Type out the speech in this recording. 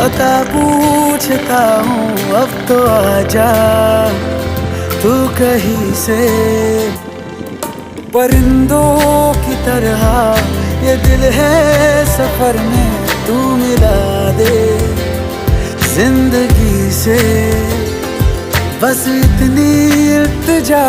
पता पूछता हूँ अब तो आजा तू कहीं से। परिंदों की तरह ये दिल है सफर में, तू मिला दे जिंदगी से। बस इतनी इल्तिजा